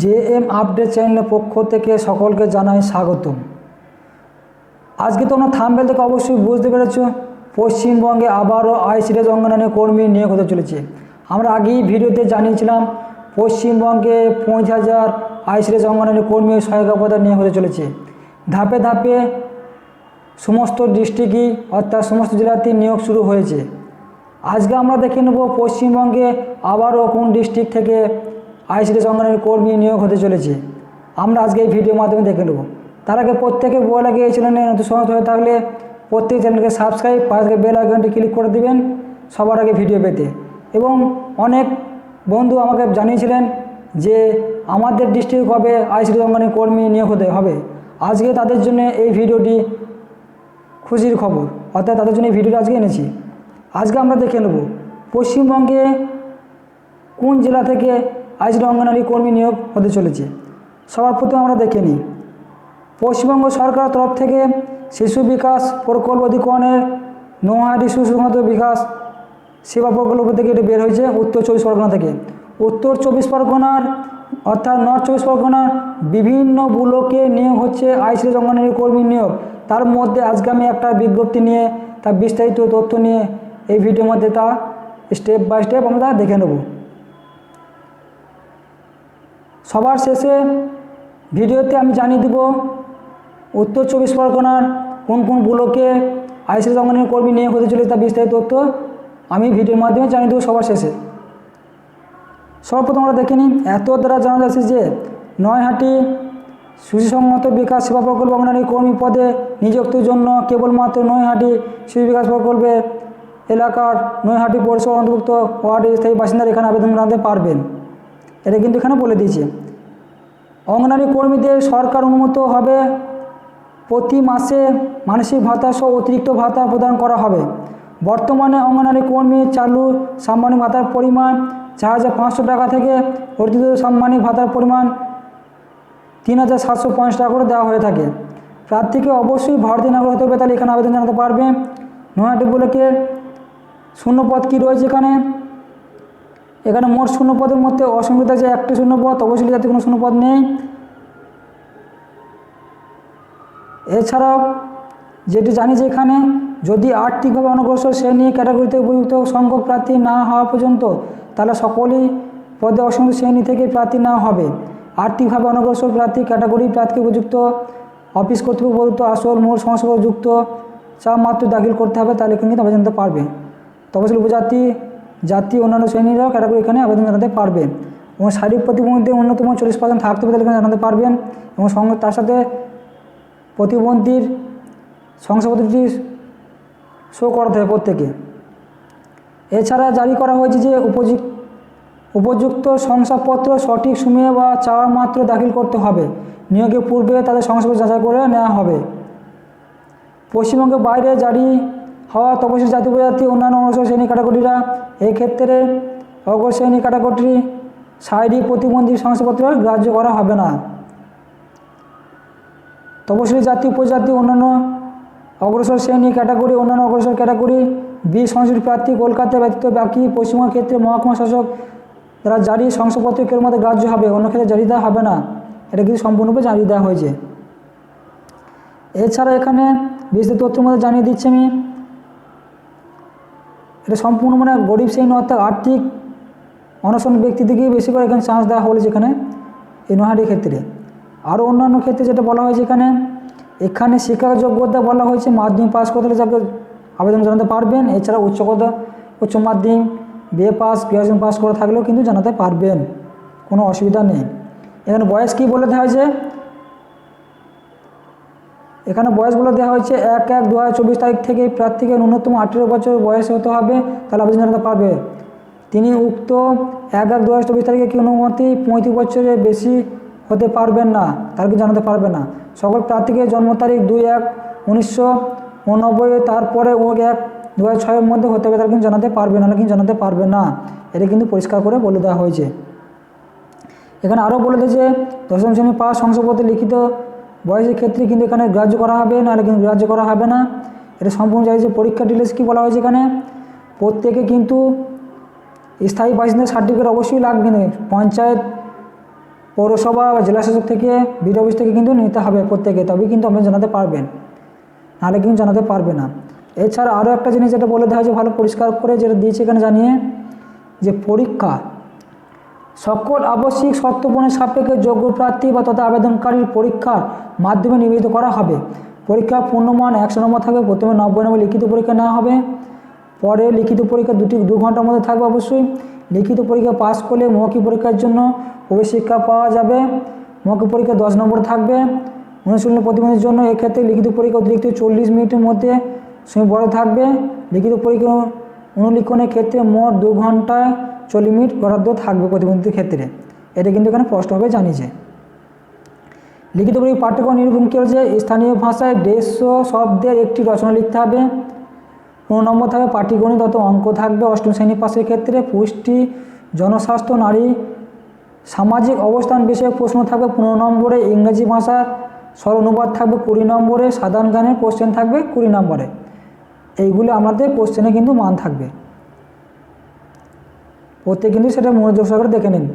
JM update চ্যানেলের পক্ষ থেকে সকলকে জানাই স্বাগতম। আজকে তোমরা থাম্বনেল থেকে অবশ্যই বুঝতে পেরেছ, পশ্চিমবঙ্গে আবারও আইসিডিএস অঙ্গনারী কর্মী নিয়োগ হতে চলেছে। আমরা আগেই ভিডিওতে জানিয়েছিলাম পশ্চিমবঙ্গে 50,000 আইসিডিএস অঙ্গনারী কর্মী সহায়িকা পদে নিয়োগ হতে চলেছে। ধাপে ধাপে সমস্ত ডিস্ট্রিক্টই অর্থাৎ সমস্ত জেলাতে নিয়োগ শুরু হয়েছে। আজকে আমরা দেখে নেব পশ্চিমবঙ্গে আবারও কোন ডিস্ট্রিক্ট থেকে আইসিডিএস অঙ্গনারী কর্মী নিয়োগ হতে চলেছে, আমরা আজকে এই ভিডিওর মাধ্যমে দেখে নেব। তার আগে প্রত্যেকে বলে গিয়ে এই চ্যানেলে নতুন সঙ্গে হয়ে থাকলে প্রত্যেক চ্যানেলকে সাবস্ক্রাইব, পাশে বেল আইকনটি ক্লিক করে দেবেন সবার আগে ভিডিও পেতে। এবং অনেক বন্ধু আমাকে জানিয়েছিলেন যে আমাদের ডিস্ট্রিক্ট কবে আইসিডিএস অঙ্গনারী কর্মী নিয়োগ হতে হবে। আজকে তাদের জন্য এই ভিডিওটি খুশির খবর, অর্থাৎ তাদের জন্য এই ভিডিওটা আজকে এনেছি। আজকে আমরা দেখে নেব পশ্চিমবঙ্গে কোন জেলা থেকে আইসিডিএস অঙ্গনারী কর্মী নিয়োগ হতে চলেছে। সবার প্রথমে আমরা দেখে নিই, পশ্চিমবঙ্গ সরকার তরফ থেকে শিশু বিকাশ প্রকল্প অধিকরণের নৈহাটি শিশু বিকাশ সেবা প্রকল্প থেকে এটি বের হয়েছে উত্তর 24 পরগনা থেকে। উত্তর 24 পরগনার অর্থাৎ নর্থ 24 পরগনার বিভিন্ন ব্লকে নিয়োগ হচ্ছে আইসিডিএস অঙ্গনারী কর্মী নিয়োগ। তার মধ্যে আজকে আমি একটা বিজ্ঞপ্তি নিয়ে তার বিস্তারিত তথ্য নিয়ে এই ভিডিওর মধ্যে তা স্টেপ বাই স্টেপ আমরা দেখে নেব। সবার শেষে ভিডিওতে আমি জানিয়ে দেব উত্তর 24 পরগনার কোন কোন ব্লকে আইসিডিএস অঙ্গনারী কর্মী নিয়োগ হতে চলেছে তার বিস্তারিত তথ্য আমি ভিডিওর মাধ্যমে জানিয়ে দেবো সবার শেষে। সর্বপ্রথম আমরা দেখে নিই, এত দ্বারা জানা যাচ্ছে যে নৈহাটি শিশুসংহত বিকাশ সেবা প্রকল্প অঙ্গনারী কর্মী পদে নিযুক্তির জন্য কেবলমাত্র নৈহাটি শিশু বিকাশ প্রকল্পের এলাকার নৈহাটি পৌরসভা অন্তর্ভুক্ত ওয়ার্ডের স্থায়ী বাসিন্দারা এখানে আবেদন জানাতে পারবেন। এটা কিন্তু এখানে বলে দিয়েছে। অঙ্গনারী কর্মীদের সরকার অনুমত হবে প্রতি মাসে মানসিক ভাতা সহ অতিরিক্ত ভাতা প্রদান করা হবে। বর্তমানে অঙ্গনারী কর্মী চালু সাম্মানিক ভাতার পরিমাণ 4,500 টাকা থেকে অতিরিক্ত সাম্মানিক ভাতার পরিমাণ 3,750 টাকা করে দেওয়া হয়ে থাকে। প্রার্থীকে অবশ্যই ভারতীয় নাগরিক হতে হবে, তাহলে এখানে আবেদন জানাতে পারবে। নৈহাটি ব্লকের শূন্যপদ কী রয়েছে এখানে মোট শূন্যপদের মধ্যে অসংখ্য আছে একটি শূন্যপদ, তপশিলি জাতি কোনো শূন্যপদ নেই। এছাড়াও যেটি জানি যে এখানে যদি আর্থিকভাবে অনগ্রসর শ্রেণী ক্যাটাগরিতে উপযুক্ত সংখ্যক প্রার্থী না হওয়া পর্যন্ত তাহলে সকলেই পদে অসংখ্য শ্রেণী থেকে প্রার্থী নেওয়া হবে। আর্থিকভাবে অনগ্রসর প্রার্থী ক্যাটাগরি প্রার্থীকে উপযুক্ত অফিস কর্তৃপক্ষ প্রদত্ত আসল মূল সংস্থাযুক্ত চাপ মাত্র দাখিল করতে হবে, তাহলে এখানে কিন্তু আবেদন জানাতে পারবে। তপশিলি উপজাতি জাতি অন্যান্য শ্রেণীরাও ক্যাটাগরি এখানে আবেদন জানাতে পারবেন। এবং শারীরিক প্রতিবন্ধীদের ন্যূনতম 40% থাকতে হবে, তাহলে এখানে জানাতে পারবেন। এবং সঙ্গে তার সাথে প্রতিবন্ধীর শংসাপত্রটি শো করাতে হবে প্রত্যেকে। এছাড়া জারি করা হয়েছে যে উপযুক্ত শংসাপত্র সঠিক সময়ে বা চাওয়া মাত্র দাখিল করতে হবে। নিয়োগের পূর্বে তাদের শংসাপত্র যাচাই করে নেওয়া হবে। পশ্চিমবঙ্গের বাইরে জারি হওয়া তপশিলি জাতি উপজাতি অন্যান্য অগ্রসর শ্রেণী ক্যাটাগরিরা এই ক্ষেত্রে অগ্রসর শ্রেণী ক্যাটাগরি শারীরিক প্রতিবন্ধী শংসাপত্র গ্রাহ্য করা হবে না। তপশিলি জাতি উপজাতি অন্যান্য অগ্রসর শ্রেণী ক্যাটাগরি অন্যান্য অগ্রসর ক্যাটাগরি বি সংশ্লিষ্ট প্রার্থী কলকাতা ব্যতীত বাকি পশ্চিমবঙ্গের ক্ষেত্রে মহকুমা শাসক দ্বারা জারি শংসাপত্রের মধ্যে গ্রাহ্য হবে, অন্য ক্ষেত্রে জারি দেওয়া হবে না। এটা কিন্তু সম্পূর্ণরূপে জানিয়ে দেওয়া হয়েছে। এছাড়া এখানে বিস্তৃত তথ্যের মধ্যে জানিয়ে দিচ্ছি আমি, এটা সম্পূর্ণ গরিব শ্রেণী অর্থাৎ আর্থিক অনশন ব্যক্তিদেরকেই বেশি করে এখানে চান্স দেওয়া হয়েছে এখানে এই নৈহাটির ক্ষেত্রে। আরও অন্যান্য ক্ষেত্রে যেটা বলা হয়েছে এখানে শিক্ষাগত যোগ্যতা বলা হয়েছে মাধ্যমিক পাস করতে হলে যাকে আবেদন জানাতে পারবেন। এছাড়া উচ্চ মাধ্যমিক বিএ পাস গ্র্যাজুয়েশন পাস করে থাকলেও কিন্তু জানাতে পারবেন, কোনো অসুবিধা নেই। এখানে বয়স কী বলে দেওয়া হয়েছে, এখানে বয়স বলে দেওয়া হয়েছে 1/1/2024 তারিখ থেকে প্রার্থীকে ন্যূনতম 18 বছর বয়স হতে হবে, তাহলে আবেদন জানাতে পারবে। তিনি উক্ত 1/1/2024 তারিখে কোনো মতেই 35 বছরের বেশি হতে পারবেন না, তার কি জানাতে পারবে না। সকল প্রার্থীকে জন্ম তারিখ 2/1/1989 তারপরে 1/1/2006 মধ্যে হতে হবে, তার কিন্তু জানাতে পারবে না, কিন্তু জানাতে পারবে না। এটা কিন্তু পরিষ্কার করে বলে দেওয়া হয়েছে। এখানে আরও বলে দিয়েছে 10ম শ্রেণী পাস শংসাপত্রে লিখিত বয়সের ক্ষেত্রে কিন্তু এখানে গ্রাহ্য করা হবে, নাহলে কিন্তু গ্রাহ্য করা হবে না। এটা সম্পূর্ণ চাইছে। পরীক্ষা ডিটেলস কী বলা হয়েছে এখানে, প্রত্যেকে কিন্তু স্থায়ী বাসিন্দা সার্টিফিকেট অবশ্যই লাগবে। পঞ্চায়েত পৌরসভা বা জেলা শাসক থেকে বিডিও অফিস থেকে কিন্তু নিতে হবে প্রত্যেকে, তবেই কিন্তু আপনি জানাতে পারবেন, নাহলে কিন্তু জানাতে পারবে না। এছাড়া আরও একটা জিনিস যেটা বলে দেওয়া হয়েছে ভালো পরিষ্কার করে, যেটা দিয়েছে এখানে জানিয়ে, যে পরীক্ষা সকল আবশ্যিক শর্ত পূরণের সাপেক্ষে যোগ্য প্রার্থী বা তথা আবেদনকারীর পরীক্ষার মাধ্যমে নিবেদিত করা হবে। পরীক্ষার পূর্ণমান 100 নম্বর থাকবে। প্রথমে 90 নম্বর লিখিত পরীক্ষা নেওয়া হবে, পরে লিখিত পরীক্ষা 2 ঘন্টার মধ্যে থাকবে অবশ্যই। লিখিত পরীক্ষা পাস করলে মৌখিক পরীক্ষার জন্য প্রবেশিক্ষা পাওয়া যাবে। মৌখিক পরীক্ষা 10 নম্বর থাকবে। অনুশীলনী প্রতিবন্ধীর জন্য এক্ষেত্রে লিখিত পরীক্ষা অতিরিক্ত 40 মিনিটের মধ্যে সময় বড় থাকবে। লিখিত পরীক্ষা অনুলিখনের ক্ষেত্রে মোট 2 ঘন্টায় 40 মিনিট বরাদ্দ থাকবে প্রতিবন্ধীদের ক্ষেত্রে। এটা কিন্তু এখানে স্পষ্টভাবে জানিয়েছে। লিখিত পরীক্ষা পাঠ্যক্রম নিরূপণ কী হচ্ছে, স্থানীয় ভাষায় 150 শব্দের একটি রচনা লিখতে হবে। 15 নম্বর থাকবে পাটিগণিত অত অঙ্ক থাকবে। অষ্টম শ্রেণী পাশের ক্ষেত্রে পুষ্টি, জনস্বাস্থ্য, নারী সামাজিক অবস্থান বিষয়ক প্রশ্ন থাকবে 15 নম্বরে। ইংরেজি ভাষার সরল অনুবাদ থাকবে 20 নম্বরে। সাধারণ জ্ঞানের কোশ্চেন থাকবে 20 নম্বরে। এইগুলো আমাদের কোশ্চেনে কিন্তু মান থাকবে, প্রত্যেক কিন্তু সেটা মনোযোগ সহকারে দেখে নিন।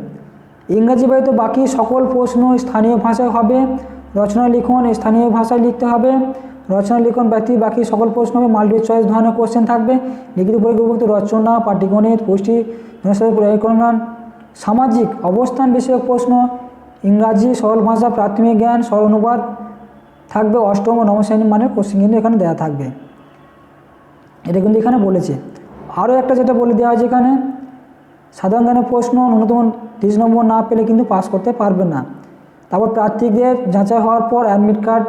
ইংরাজি ব্যতীত বাকি সকল প্রশ্ন স্থানীয় ভাষায় হবে। রচনা লিখন স্থানীয় ভাষায় লিখতে হবে। রচনা লিখন ব্যতীত বাকি সকল প্রশ্ন হবে মাল্টিপল চয়েস ধরনের কোশ্চেন থাকবে। লিখিত পরীক্ষা রচনা, পাটিগণিত, পুষ্টি, জনস্বাস্থ্য, সামাজিক অবস্থান বিষয়ক প্রশ্ন, ইংরাজি, সরল ভাষা, প্রাথমিক জ্ঞান, সরল অনুবাদ থাকবে। অষ্টম ও নবম শ্রেণী মানের কোশ্চেন কিন্তু এখানে দেওয়া থাকবে, এটা কিন্তু এখানে বলেছে। আরও একটা যেটা বলে দেওয়া হয়েছে এখানে, সাধারণ জ্ঞানের প্রশ্ন ন্যূনতম 30 নম্বর না পেলে কিন্তু পাস করতে পারবে না। তারপর প্রার্থীদের যাচাই হওয়ার পর অ্যাডমিট কার্ড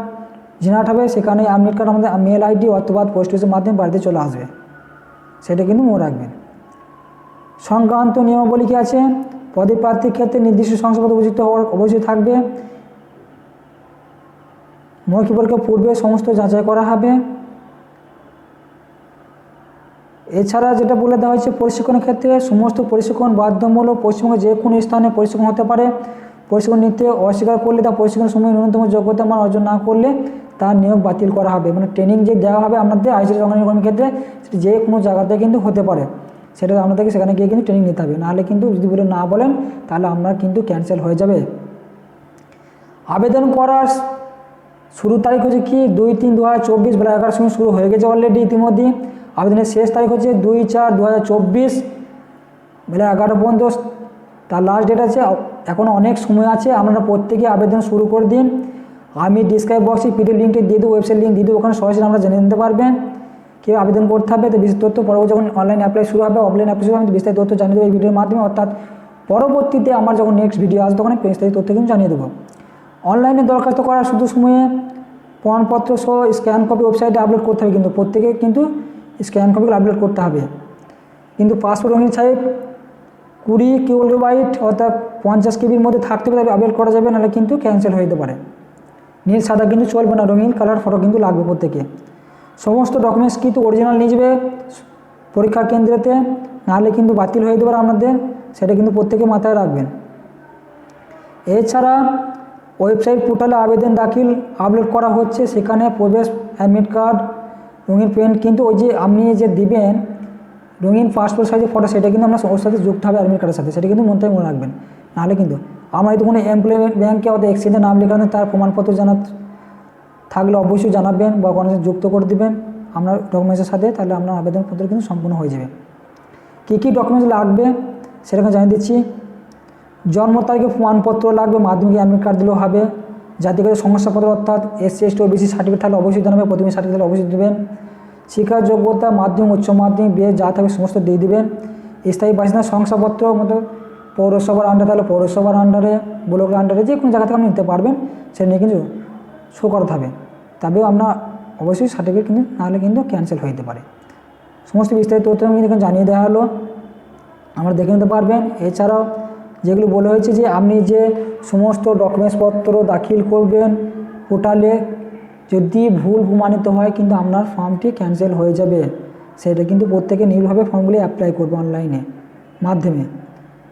জেনারেট হবে। সেখানে অ্যাডমিট কার্ড আমাদের মেল আইডি অথবা পোস্ট অফিসের মাধ্যমে বাড়িতে চলে আসবে, সেটা কিন্তু মনে রাখবেন। সংক্রান্ত নিয়মাবলী কী আছে, পদে প্রার্থীর ক্ষেত্রে নির্দিষ্ট শংসাপত্র উপযুক্ত হওয়ার অবশ্যই থাকবে। মৌখিক পরীক্ষার পূর্বে সমস্ত যাচাই করা হবে। এছাড়া যেটা বলে দেওয়া হয়েছে, প্রশিক্ষণের ক্ষেত্রে সমস্ত প্রশিক্ষণ বাধ্যতামূলক। পশ্চিমবঙ্গের যে কোনো স্থানে প্রশিক্ষণ হতে পারে। প্রশিক্ষণ নিতে অস্বীকার করলে তা প্রশিক্ষণের সময় ন্যূনতম যোগ্যতা মান অর্জন না করলে তার নিয়োগ বাতিল করা হবে। মানে ট্রেনিং যে দেওয়া হবে আপনাদের আইসিডি অঙ্গনওয়াড়ি ক্ষেত্রে, সেটা যে কোনো জায়গাতে কিন্তু হতে পারে, সেটা আপনাদেরকে সেখানে গিয়ে কিন্তু ট্রেনিং নিতে হবে। নাহলে কিন্তু যদি বলে না বলেন তাহলে আপনার কিন্তু ক্যান্সেল হয়ে যাবে। আবেদন করার শুরু তারিখ হচ্ছে কি 2-3-2024 বেলা 11টার সময় শুরু হয়ে গেছে অলরেডি ইতিমধ্যে। আবেদনের শেষ তারিখ হচ্ছে 2-4-2024 বেলা 11টা পর্যন্ত তার লাস্ট ডেট আছে। এখনও অনেক সময় আছে, আপনারা প্রত্যেকে আবেদন শুরু করে দিন। আমি ডিসক্রাইব বক্সে পিডিএফ লিঙ্কটি দিয়ে দেবো, ওয়েবসাইট লিঙ্ক দিয়ে দেবো, ওখানে সরাসরি আমরা জেনে নিতে পারবেন কেউ আবেদন করতে হবে। তো বিস্তারিত তথ্য পরবর্তী যখন অনলাইন অ্যাপ্লাই শুরু হবে, অফলাইন অ্যাপ্লাই শুরু হবে, আমি বিস্তারিত তথ্য জানিয়ে দেবো এই ভিডিওর মাধ্যমে। অর্থাৎ পরবর্তীতে আমার যখন নেক্সট ভিডিও আসবে তখন বিস্তারিত তথ্য কিন্তু জানিয়ে দেবো। অনলাইনে দরখাস্ত করার শুধু সময়ে প্রমাণপত্র সহ স্ক্যান কপি ওয়েবসাইটে আপলোড করতে হবে, কিন্তু প্রত্যেকে কিন্তু স্ক্যান কপিগুলো আপলোড করতে হবে। কিন্তু পাসপোর্ট রঙিন সাইজ 20 কিলোবাইট অর্থাৎ 50 কেবির মধ্যে থাকতে হবে, তবে আপলোড করা যাবে, নাহলে কিন্তু ক্যান্সেল হয়ে যেতে পারে। নীল সাদা কিন্তু চলবে না, রঙিন কালার ফটো কিন্তু লাগবে প্রত্যেকে। সমস্ত ডকুমেন্টস কিন্তু অরিজিনাল নিয়ে যাবে পরীক্ষার কেন্দ্রেতে, নাহলে কিন্তু বাতিল হয়ে যেতে পারে আপনাদের, সেটা কিন্তু প্রত্যেকে মাথায় রাখবেন। এছাড়া ওয়েবসাইট পোর্টালে আবেদন দাখিল আপলোড করা হচ্ছে, সেখানে প্রবেশ, অ্যাডমিট কার্ড, রঙিন পেন, কিন্তু ওই যে আপনি যে দিবেন রঙিন পাসপোর্ট সাইজের ফটো, সেটা কিন্তু আপনার ওর সাথে যুক্ত হবে অ্যাডমিট কার্ডের সাথে, সেটা কিন্তু মনে রাখবেন। নাহলে কিন্তু আমার যদি কোনো এমপ্লয়মেন্ট ব্যাঙ্কে অথবা এক্সচেঞ্জে নাম লেখানো তার প্রমাণপত্র থাকলে অবশ্যই জানাবেন বা কোনো যুক্ত করে দেবেন আপনার ডকুমেন্টসের সাথে, তাহলে আপনার আবেদনপত্র কিন্তু সম্পূর্ণ হয়ে যাবে। কী কী ডকুমেন্টস লাগবে সেটাকে জানিয়ে দিচ্ছি। জন্ম তারিখে প্রমাণপত্র লাগবে, মাধ্যমিক অ্যাডমিট কার্ড দিলেও হবে। জাতিগত শংসাপত্র অর্থাৎ SC ST OBC সার্টিফিকেট থাকলে অবশ্যই জানাবেন, প্রতিবন্ধী সার্টিফিকেট থাকলে অবশ্যই দেবেন। শিক্ষার যোগ্যতা মাধ্যমিক, উচ্চ মাধ্যমিক, বিয়ে যা থাকবে সমস্ত দিয়ে দেবেন। স্থায়ী বাসিন্দা শংসাপত্র মতো পৌরসভার আন্ডারে তাহলে পৌরসভার আন্ডারে, ব্লকের আন্ডারে, যে কোনো জায়গা থেকে আপনি নিতে পারবেন, সেটা নিয়ে কিন্তু শো করাতে হবে। তবেও আপনার অবশ্যই সার্টিফিকেট কিন্তু, নাহলে কিন্তু ক্যান্সেল হয়ে যেতে পারে। সমস্ত বিস্তারিত তথ্য আমি এখানে জানিয়ে দেওয়া হলো, আমরা দেখে নিতে পারবেন। এছাড়াও যেগুলো বলা হয়েছে যে আপনি যে সমস্ত ডকুমেন্টসপত্র দাখিল করবেন পোর্টালে, যদি ভুল প্রমাণিত হয় কিন্তু আপনার ফর্মটি ক্যান্সেল হয়ে যাবে। সেটা কিন্তু প্রত্যেকে নির্ভরভাবে ফর্মগুলি অ্যাপ্লাই করবে অনলাইনে মাধ্যমে,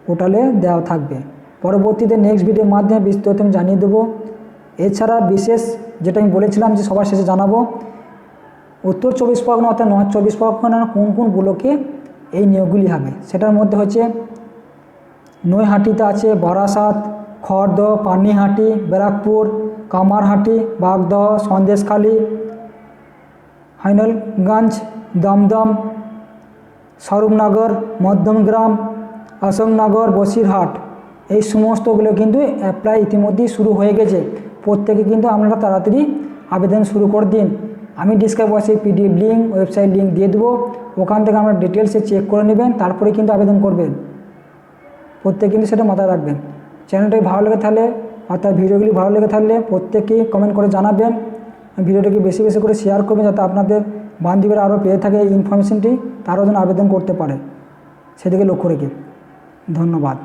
পোর্টালে দেওয়া থাকবে। পরবর্তীতে নেক্সট ভিডিওর মাধ্যমে বিস্তারিত আমি জানিয়ে দেবো। এছাড়া বিশেষ যেটা আমি বলেছিলাম যে সবার শেষে জানাবো, উত্তর 24 পরগনা অর্থাৎ নর্থ 24 পরগনার কোন কোন ব্লকে এই নিয়োগগুলি হবে, সেটার মধ্যে হচ্ছে নৈহাটিতে আছে, বারাসাত, খড়দহ, পানিহাটি, ব্যারাকপুর, কামারহাটি, বাগদহ, সন্দেশখালী, হাইনলগঞ্জ, দমদম, স্বরূপনগর, মধ্যমগ্রাম, অশোকনগর, বসিরহাট, এই সমস্তগুলো কিন্তু অ্যাপ্লাই ইতিমধ্যেই শুরু হয়ে গেছে। প্রত্যেকে কিন্তু আপনারা তাড়াতাড়ি আবেদন শুরু করে দিন। আমি ডিসক্রিপশন বক্সে পিডিএফ লিঙ্ক, ওয়েবসাইট লিঙ্ক দিয়ে দেবো, ওখান থেকে আপনারা ডিটেলসে চেক করে নেবেন, তারপরে কিন্তু আবেদন করবেন। প্রত্যেকে কিন্তু সেটা মাথায় রাখবেন। চ্যানেলটাকে ভালো লেগে থাকলে অর্থাৎ ভিডিওগুলি ভালো লেগে থাকলে প্রত্যেকেই কমেন্ট করে জানাবেন। ভিডিওটাকে বেশি বেশি করে শেয়ার করবেন, যাতে আপনাদের বান্ধবীরা আরও পেয়ে থাকে এই ইনফরমেশনটি, তারাও যেন আবেদন করতে পারে, সেদিকে লক্ষ্য রেখে। ধন্যবাদ।